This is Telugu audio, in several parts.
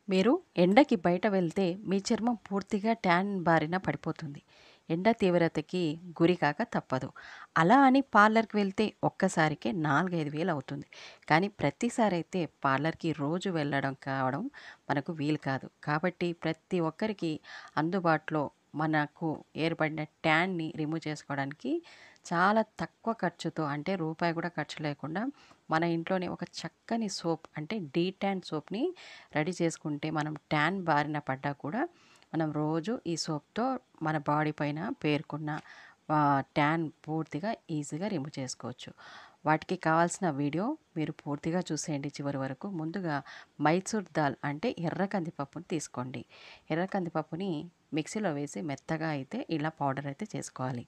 మీరు ఎండకి బయట వెళ్తే మీ చర్మం పూర్తిగా ట్యాన్ బారిన పడిపోతుంది. ఎండ తీవ్రతకి గురికాక తప్పదు. అలా అని పార్లర్‌కి వెళ్తే ఒక్కసారికే 4, 5 వేలు అవుతుంది. కానీ ప్రతిసారి అయితే పార్లర్‌కి రోజు వెళ్ళడం కావడం మనకు వీలు కాదు. కాబట్టి ప్రతి ఒక్కరికి అందుబాటులో మనకు ఏర్పడిన ట్యాన్‌ని రిమూవ్ చేసుకోవడానికి చాలా తక్కువ ఖర్చుతో అంటే రూపాయి కూడా ఖర్చు లేకుండా మన ఇంట్లోనే ఒక చక్కని సోప్ అంటే డీటాన్ సోప్‌ని రెడీ చేసుకుంటే మనం ట్యాన్ బారిన పడ్డా కూడా మనం రోజు ఈ సోప్‌తో మన బాడీ పైన పేరుకున్న ట్యాన్ పూర్తిగా ఈజీగా రిమూవ్ చేసుకోవచ్చు. వాటికి కావాల్సిన వీడియో మీరు పూర్తిగా చూసేయండి చివరి వరకు. ముందుగా మైసూర్ దాల్ అంటే ఎర్ర కందిపప్పుని తీసుకోండి. ఎర్ర కందిపప్పుని మిక్సీలో వేసి మెత్తగా అయితే ఇలా పౌడర్ అయితే చేసుకోవాలి.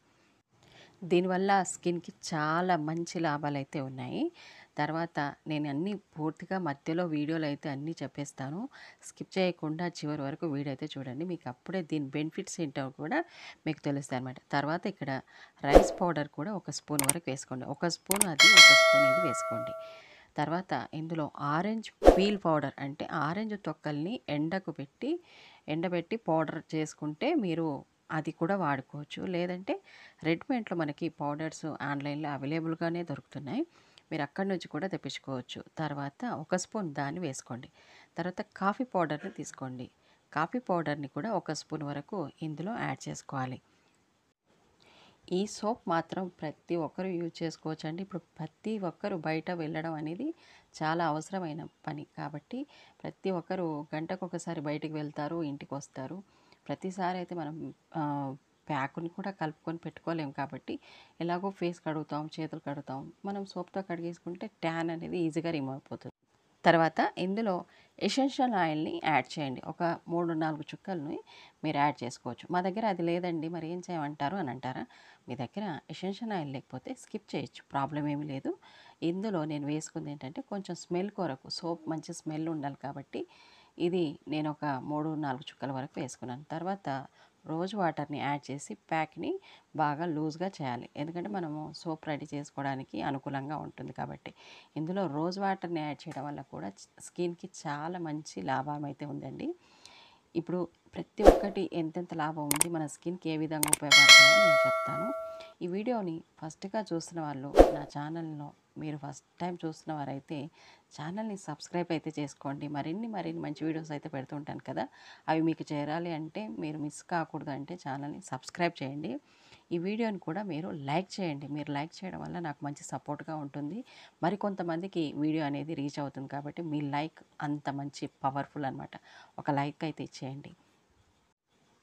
దీనివల్ల స్కిన్‌కి చాలా మంచి లాభాలైతే ఉన్నాయి. తర్వాత నేను అన్నీ పూర్తిగా మధ్యలో వీడియోలో అయితే అన్నీ చెప్పేస్తాను. స్కిప్ చేయకుండా చివరి వరకు వీడియో అయితే చూడండి. మీకు అప్పుడే దీని బెనిఫిట్స్ ఏంటో కూడా మీకు తెలుస్తాయన్నమాట. తర్వాత ఇక్కడ రైస్ పౌడర్ కూడా ఒక స్పూన్ వరకు వేసుకోండి. ఒక స్పూన్ అది, ఒక స్పూన్ ఇది వేసుకోండి. తర్వాత ఇందులో ఆరెంజ్ పీల్ పౌడర్ అంటే ఆరెంజ్ తొక్కల్ని ఎండబెట్టి పౌడర్ చేసుకుంటే మీరు అది కూడా వాడుకోవచ్చు. లేదంటే రెడీమేడ్‌లో మనకి పౌడర్స్ ఆన్‌లైన్‌లో అవైలబుల్‌గానే దొరుకుతున్నాయి. మీరు అక్కడి నుంచి కూడా తెప్పించుకోవచ్చు. తర్వాత ఒక స్పూన్ దాన్ని వేసుకోండి. తర్వాత కాఫీ పౌడర్‌ని తీసుకోండి. కాఫీ పౌడర్‌ని కూడా ఒక స్పూన్ వరకు ఇందులో యాడ్ చేసుకోవాలి. ఈ సోప్ మాత్రం ప్రతి ఒక్కరు యూజ్ చేసుకోవచ్చండి. ఇప్పుడు ప్రతి ఒక్కరు బయట వెళ్ళడం అనేది చాలా అవసరమైన పని. కాబట్టి ప్రతి ఒక్కరు గంటకొకసారి బయటికి వెళ్తారు, ఇంటికొస్తారు. ప్రతిసారి అయితే మనం ప్యాకుని కూడా కలుపుకొని పెట్టుకోలేము కాబట్టి ఎలాగో ఫేస్ కడుగుతాం, చేతులు కడుగుతాం. మనం సోప్‌తో కడిగేసుకుంటే ట్యాన్ అనేది ఈజీగా రిమూవ్ అయిపోతుంది. తర్వాత ఇందులో ఎసెన్షియల్ ఆయిల్‌ని యాడ్ చేయండి. ఒక 3, 4 చుక్కలని మీరు యాడ్ చేసుకోవచ్చు. మా దగ్గర అది లేదండి మరి ఏం చేయమంటారు అని అంటారా? మీ దగ్గర ఎసెన్షియల్ ఆయిల్ లేకపోతే స్కిప్ చేయొచ్చు. ప్రాబ్లమ్ ఏమీ లేదు. ఇందులో నేను వేసుకుంది ఏంటంటే కొంచెం స్మెల్ కొరకు సోప్ మంచి స్మెల్ ఉండాలి కాబట్టి ఇది నేను ఒక 3, 4 చుక్కల వరకు వేసుకున్నాను. తర్వాత రోజ్ వాటర్‌ని యాడ్ చేసి ప్యాక్‌ని బాగా లూజ్‌గా చేయాలి. ఎందుకంటే మనము సోప్ రెడీ చేసుకోవడానికి అనుకూలంగా ఉంటుంది కాబట్టి. ఇందులో రోజ్ వాటర్‌ని యాడ్ చేయడం వల్ల కూడా స్కిన్‌కి చాలా మంచి లాభం అయితే ఉందండి. ఇప్పుడు ప్రతి ఒక్కటి ఎంతెంత లాభం ఉంది, మన స్కిన్‌కి ఏ విధంగా ఉపయోగపడతాయో నేను చెప్తాను. ఈ వీడియోని ఫస్ట్‌గా చూస్తున్న వాళ్ళు నా ఛానల్‌లో మీరు ఫస్ట్ టైం చూస్తున్న వారైతే ఛానల్‌ని సబ్స్క్రైబ్ అయితే చేసుకోండి. మరిన్ని మంచి వీడియోస్ అయితే పెడుతూ ఉంటాను కదా! అవి మీకు చేరాలి అంటే మీరు మిస్ కాకూడదు అంటే ఛానల్‌ని సబ్స్క్రైబ్ చేయండి. ఈ వీడియోని కూడా మీరు లైక్ చేయండి. మీరు లైక్ చేయడం వల్ల నాకు మంచి సపోర్ట్‌గా ఉంటుంది. మరికొంతమందికి వీడియో అనేది రీచ్ అవుతుంది కాబట్టి మీ లైక్ అంత మంచి పవర్‌ఫుల్ అనమాట. ఒక లైక్ అయితే ఇచ్చేయండి.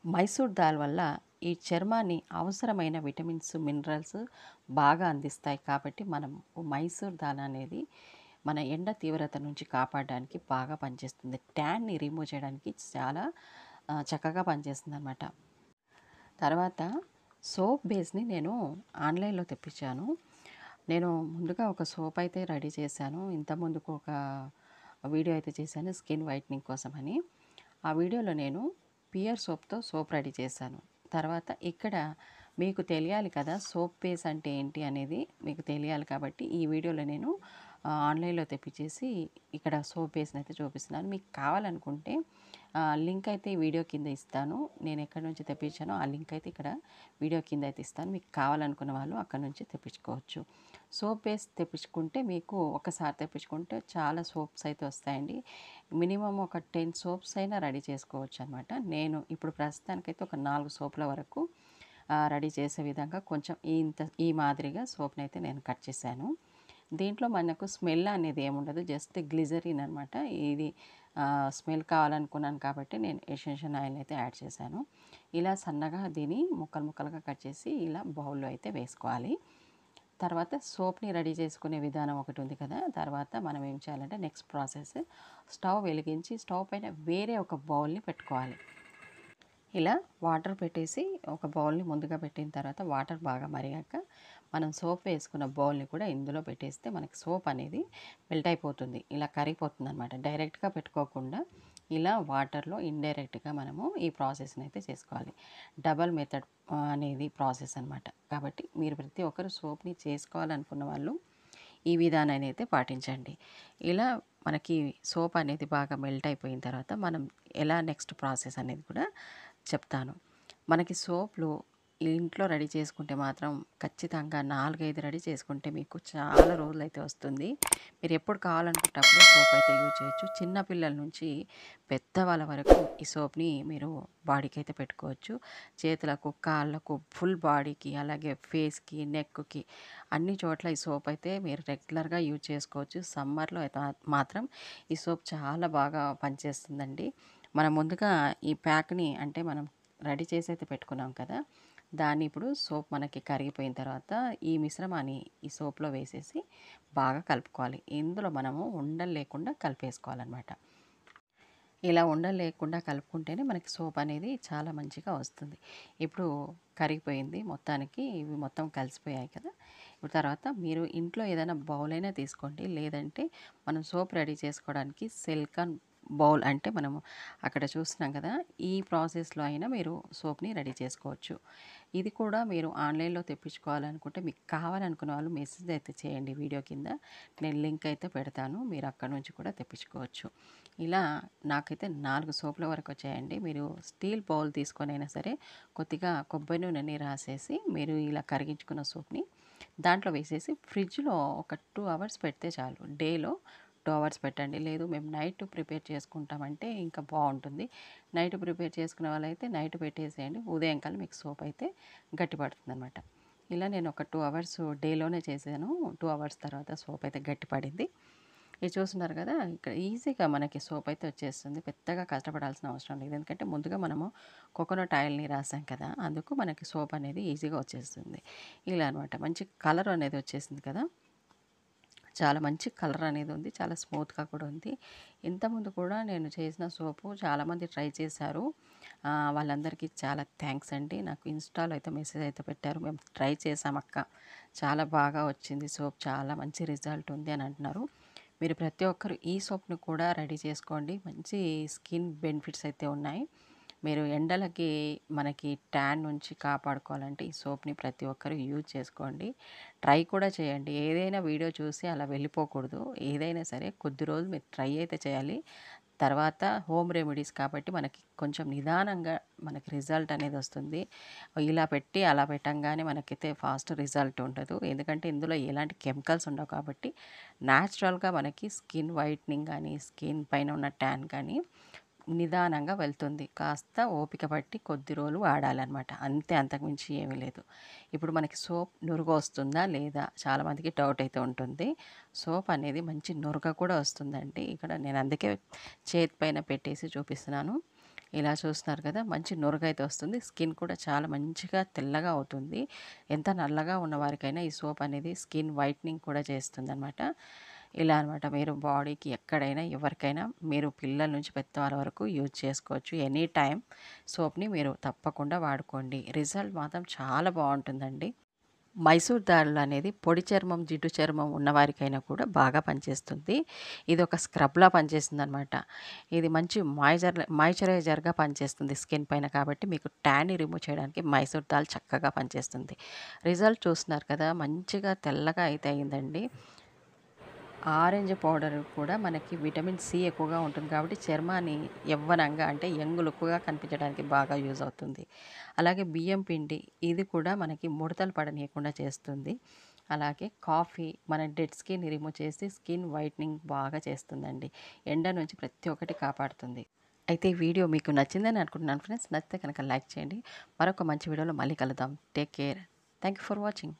మైసూర్ దాల్ వల్ల ఈ చర్మాన్ని అవసరమైన విటమిన్స్, మినరల్స్ బాగా అందిస్తాయి కాబట్టి మనం మైసూర్ దాల్ అనేది మన ఎండ తీవ్రత నుంచి కాపాడడానికి బాగా పనిచేస్తుంది. ట్యాన్‌ని రిమూవ్ చేయడానికి చాలా చక్కగా పనిచేస్తుందనమాట. తర్వాత సోప్ బేస్‌ని నేను ఆన్‌లైన్‌లో తెప్పించాను. నేను ముందుగా ఒక సోప్ అయితే రెడీ చేశాను. ఇంతకుముందుకు ఒక వీడియో అయితే చేశాను స్కిన్ వైట్నింగ్ కోసమని. ఆ వీడియోలో నేను పియర్ సోప్‌తో సోప్ రెడీ చేశాను. తర్వాత ఇక్కడ మీకు తెలియాలి కదా! సోప్ బేస్ అంటే ఏంటి అనేది మీకు తెలియాలి కాబట్టి ఈ వీడియోలో నేను ఆన్‌లైన్‌లో తెప్పించేసి ఇక్కడ సోప్ బేస్‌ని అయితే చూపిస్తున్నాను. మీకు కావాలనుకుంటే లింక్ అయితే ఈ వీడియో కింద ఇస్తాను. నేను ఎక్కడి నుంచి తెప్పించానో ఆ లింక్ అయితే ఇక్కడ వీడియో కింద అయితే ఇస్తాను. మీకు కావాలనుకున్న వాళ్ళు అక్కడి నుంచి తెప్పించుకోవచ్చు. సోప్ బేస్ తెప్పించుకుంటే మీకు ఒకసారి తెప్పించుకుంటే చాలా సోప్స్ అయితే వస్తాయండి. మినిమమ్ ఒక 10 సోప్స్ అయినా రెడీ చేసుకోవచ్చు అనమాట. నేను ఇప్పుడు ప్రస్తుతానికైతే ఒక 4 సోపుల వరకు రెడీ చేసే విధంగా కొంచెం ఈ మాదిరిగా సోప్‌ని అయితే నేను కట్ చేశాను. దీంట్లో మనకు స్మెల్ అనేది ఏముండదు. జస్ట్ గ్లిజరిన్ అనమాట. ఇది స్మెల్ కావాలనుకున్నాను కాబట్టి నేను ఎసెన్షియల్ ఆయిల్ అయితే యాడ్ చేశాను. ఇలా సన్నగా దీన్ని ముక్కలు ముక్కలుగా కట్ చేసి ఇలా బౌల్‌లో అయితే వేసుకోవాలి. తర్వాత సోప్‌ని రెడీ చేసుకునే విధానం ఒకటి ఉంది కదా! తర్వాత మనం ఏం చేయాలంటే నెక్స్ట్ ప్రాసెస్ స్టవ్ వెలిగించి స్టవ్ పైన వేరే ఒక బౌల్‌ని పెట్టుకోవాలి. ఇలా వాటర్ పెట్టేసి ఒక బౌల్‌ని ముందుగా పెట్టిన తర్వాత వాటర్ బాగా మరిగాక మనం సోప్ వేసుకున్న బౌల్‌ని కూడా ఇందులో పెట్టేస్తే మనకి సోప్ అనేది మెల్ట్ అయిపోతుంది. ఇలా కరిగిపోతుందనమాట. డైరెక్ట్‌గా పెట్టుకోకుండా ఇలా వాటర్‌లో ఇండైరెక్ట్‌గా మనము ఈ ప్రాసెస్‌ని అయితే చేసుకోవాలి. డబల్ మెథడ్ అనేది ప్రాసెస్ అనమాట. కాబట్టి మీరు ప్రతి ఒక్కరు సోప్‌ని చేసుకోవాలనుకున్న వాళ్ళు ఈ విధానాన్ని అయితే పాటించండి. ఇలా మనకి సోప్ అనేది బాగా మెల్ట్ అయిపోయిన తర్వాత మనం ఎలా నెక్స్ట్ ప్రాసెస్ అనేది కూడా చెప్తాను. మనకి సోప్‌లు ఇంట్లో రెడీ చేసుకుంటే మాత్రం ఖచ్చితంగా 4, 5 రెడీ చేసుకుంటే మీకు చాలా రోజులైతే వస్తుంది. మీరు ఎప్పుడు కావాలనుకుంటే అప్పుడు సోప్ అయితే యూజ్ చేయొచ్చు. చిన్న పిల్లల నుంచి పెద్దవాళ్ళ వరకు ఈ సోప్‌ని మీరు బాడీకైతే పెట్టుకోవచ్చు. చేతులకు, కాళ్ళకు, ఫుల్ బాడీకి, అలాగే ఫేస్‌కి, నెక్‌కి అన్ని చోట్ల ఈ సోప్ అయితే మీరు రెగ్యులర్‌గా యూజ్ చేసుకోవచ్చు. సమ్మర్‌లో అయితే మాత్రం ఈ సోప్ చాలా బాగా పనిచేస్తుందండి. మనం ముందుగా ఈ ప్యాక్‌ని అంటే మనం రెడీ చేసి అయితే పెట్టుకున్నాం కదా! దాన్ని ఇప్పుడు సోప్ మనకి కరిగిపోయిన తర్వాత ఈ మిశ్రమాన్ని ఈ సోప్‌లో వేసేసి బాగా కలుపుకోవాలి. ఇందులో మనము ఉండలు లేకుండా కలిపేసుకోవాలనమాట. ఇలా ఉండలు లేకుండా కలుపుకుంటేనే మనకి సోప్ అనేది చాలా మంచిగా వస్తుంది. ఇప్పుడు కరిగిపోయింది మొత్తానికి, ఇవి మొత్తం కలిసిపోయాయి కదా! ఇప్పుడు తర్వాత మీరు ఇంట్లో ఏదైనా బౌల్ అయినా తీసుకోండి. లేదంటే మనం సోప్ రెడీ చేసుకోవడానికి సిలికాన్ బౌల్ అంటే మనము అక్కడ చూస్తున్నాం కదా! ఈ ప్రాసెస్‌లో అయినా మీరు సోప్‌ని రెడీ చేసుకోవచ్చు. ఇది కూడా మీరు ఆన్‌లైన్‌లో తెప్పించుకోవాలనుకుంటే మీకు కావాలనుకున్న వాళ్ళు మెసేజ్ అయితే చేయండి వీడియో కింద. నేను లింక్ అయితే పెడతాను. మీరు అక్కడి నుంచి కూడా తెప్పించుకోవచ్చు. ఇలా నాకైతే 4 సోపుల వరకు వచ్చాయండి. మీరు స్టీల్ బౌల్ తీసుకొనైనా సరే కొద్దిగా కొబ్బరి నూనెని రాసేసి మీరు ఇలా కరిగించుకున్న సోప్‌ని దాంట్లో వేసేసి ఫ్రిడ్జ్‌లో ఒక 2 అవర్స్ పెడితే చాలు. డేలో 2 అవర్స్ పెట్టండి. లేదు మేము నైట్ ప్రిపేర్ చేసుకుంటామంటే ఇంకా బావుంటుంది. నైట్ ప్రిపేర్ చేసుకునే వాళ్ళైతే నైట్ పెట్టేసేయండి. ఉదయం కల్లా మీకు సోప్ అయితే గట్టిపడుతుందనమాట. ఇలా నేను ఒక 2 అవర్స్ డేలోనే చేశాను. 2 అవర్స్ తర్వాత సోప్ అయితే గట్టిపడింది. ఇది చూస్తున్నారు కదా! ఇక్కడ ఈజీగా మనకి సోప్ అయితే వచ్చేస్తుంది. పెద్దగా కష్టపడాల్సిన అవసరం లేదు. ఎందుకంటే ముందుగా మనము కోకోనట్ ఆయిల్‌ని రాసాం కదా! అందుకు మనకి సోప్ అనేది ఈజీగా వచ్చేస్తుంది. ఇలా అనమాట. మంచి కలర్ అనేది వచ్చేసింది కదా! చాలా మంచి కలర్ అనేది ఉంది. చాలా స్మూత్‌గా కూడా ఉంది. ఇంతకుముందు కూడా నేను చేసిన సోపు చాలామంది ట్రై చేశారు. వాళ్ళందరికీ చాలా థాంక్స్ అండి. నాకు ఇన్‌స్టాలో అయితే మెసేజ్ అయితే పెట్టారు. మేము ట్రై చేశామక్క. చాలా బాగా వచ్చింది సోప్. చాలా మంచి రిజల్ట్ ఉంది అని అంటున్నారు. మీరు ప్రతి ఒక్కరు ఈ సోప్‌ని కూడా రెడీ చేసుకోండి. మంచి స్కిన్ బెనిఫిట్స్ అయితే ఉన్నాయి. మీరు ఎండలకి మనకి ట్యాన్ నుంచి కాపాడుకోవాలంటే ఈ సోప్‌ని ప్రతి ఒక్కరు యూజ్ చేసుకోండి. ట్రై కూడా చేయండి. ఏదైనా వీడియో చూసి అలా వెళ్ళిపోకూడదు. ఏదైనా సరే కొద్ది రోజులు మీరు ట్రై అయితే చేయాలి. తర్వాత హోమ్ రెమెడీస్ కాబట్టి మనకి కొంచెం నిదానంగా మనకి రిజల్ట్ అనేది వస్తుంది. ఇలా పెట్టి అలా పెట్టంగానే మనకైతే ఫాస్ట్ రిజల్ట్ ఉండదు. ఎందుకంటే ఇందులో ఎలాంటి కెమికల్స్ ఉండవు కాబట్టి న్యాచురల్‌గా మనకి స్కిన్ వైట్నింగ్ గానీ, స్కిన్ పైన ఉన్న ట్యాన్ కానీ నిదానంగా వెళ్తుంది. కాస్త ఓపిక పట్టి కొద్ది రోజులు వాడాలనమాట. అంతే అంతకుమించి ఏమీ లేదు. ఇప్పుడు మనకి సోప్ నురుగొస్తుందా లేదా? చాలామందికి డౌట్ అయితే ఉంటుంది. సోప్ అనేది మంచి నురగ కూడా వస్తుందండి. ఇక్కడ నేను అందుకే చేతి పైన పెట్టేసి చూపిస్తున్నాను. ఇలా చూస్తున్నారు కదా! మంచి నురగైతే వస్తుంది. స్కిన్ కూడా చాలా మంచిగా తెల్లగా అవుతుంది. ఎంత నల్లగా ఉన్న వారికైనా ఈ సోప్ అనేది స్కిన్ వైట్నింగ్ కూడా చేస్తుందనమాట. ఇలా అనమాట మీరు బాడీకి ఎక్కడైనా ఎవరికైనా మీరు పిల్లల నుంచి పెద్దవాళ్ళ వరకు యూజ్ చేసుకోవచ్చు. ఎనీ టైమ్ సోప్‌ని మీరు తప్పకుండా వాడుకోండి. రిజల్ట్ మాత్రం చాలా బావుంటుందండి. మైసూర్ దాల్ అనేది పొడి చర్మం, జిడ్డు చర్మం ఉన్నవారికైనా కూడా బాగా పనిచేస్తుంది. ఇదొక స్క్రబ్‌లా పనిచేస్తుందనమాట. ఇది మంచి మాయిశ్చరైజర్‌గా పనిచేస్తుంది స్కిన్ పైన కాబట్టి మీకు ట్యాన్‌ని రిమూవ్ చేయడానికి మైసూర్ దాల్ చక్కగా పనిచేస్తుంది. రిజల్ట్ చూస్తున్నారు కదా! మంచిగా తెల్లగా అయితే అయిందండి. ఆరెంజ్ పౌడర్ కూడా మనకి విటమిన్ సి ఎక్కువగా ఉంటుంది కాబట్టి చర్మాన్ని యవ్వనంగా అంటే యంగ్ లుక్‌గా కనిపించడానికి బాగా యూజ్ అవుతుంది. అలాగే బియ్యం పిండి ఇది కూడా మనకి ముడతలు పడనీయకుండా చేస్తుంది. అలాగే కాఫీ మన డెడ్ స్కిన్ రిమూవ్ చేసి స్కిన్ వైట్నింగ్ బాగా చేస్తుందండి. ఎండ నుంచి ప్రతి ఒక్కటి కాపాడుతుంది. అయితే ఈ వీడియో మీకు నచ్చిందని అనుకుంటున్నాను ఫ్రెండ్స్. నచ్చితే కనుక లైక్ చేయండి. మరొక మంచి వీడియోలో మళ్ళీ కలుద్దాం. Take care. Thank you for watching.